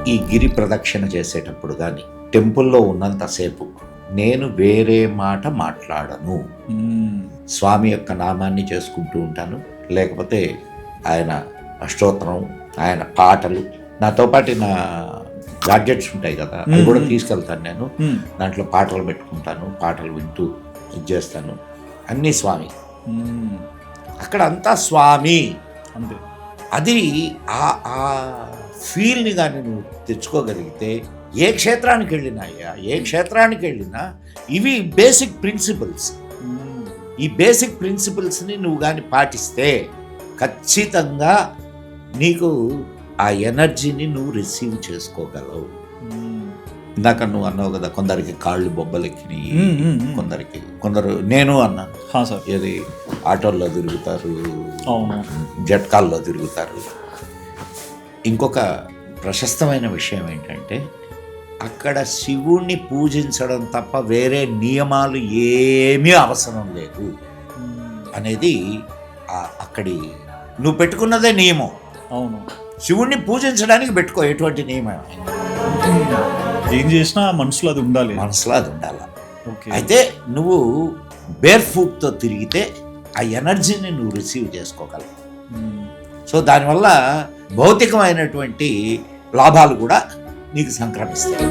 ఈ గిరి ప్రదక్షిణ చేసేటప్పుడు కానీ టెంపుల్లో ఉన్నంతసేపు నేను వేరే మాట మాట్లాడను. స్వామి యొక్క నామాన్ని చేసుకుంటూ ఉంటాను, లేకపోతే ఆయన అష్టోత్తరం, ఆయన పాటలు, నాతో పాటు నా గాడ్జెట్స్ ఉంటాయి కదా, అవి కూడా తీసుకెళ్తాను. నేను దాంట్లో పాటలు పెట్టుకుంటాను, పాటలు వింటూ ఇది చేస్తాను. అన్నీ స్వామి, అక్కడ అంతా స్వామి. అంతే. అది ఆ ఫీల్ని కానీ నువ్వు తెచ్చుకోగలిగితే ఏ క్షేత్రానికి వెళ్ళినా ఇవి బేసిక్ ప్రిన్సిపల్స్. ఈ బేసిక్ ప్రిన్సిపల్స్ని నువ్వు కానీ పాటిస్తే ఖచ్చితంగా నీకు ఆ ఎనర్జీని నువ్వు రిసీవ్ చేసుకోగలవు. ఇందాక నువ్వు అన్నావు కదా, కొందరికి కాళ్ళు బొబ్బలెక్కినాయి, కొందరు నేను అన్నాను, ఏది ఆటోల్లో తిరుగుతారు, జట్కాల్లో తిరుగుతారు. ఇంకొక ప్రశస్తమైన విషయం ఏంటంటే, అక్కడ శివుణ్ణి పూజించడం తప్ప వేరే నియమాలు ఏమీ అవసరం లేదు అనేది అక్కడి నువ్వు పెట్టుకున్నదే నియమం. అవును, శివుణ్ణి పూజించడానికి పెట్టుకో, ఎటువంటి నియమం ఏం చేసినా మనసులో అది ఉండాలి. అయితే నువ్వు బేర్ ఫుట్తో తిరిగితే ఆ ఎనర్జీని నువ్వు రిసీవ్ చేసుకోగలవు. సో దానివల్ల భౌతికమైనటువంటి లాభాలు కూడా నీకు సంక్రమిస్తాయి.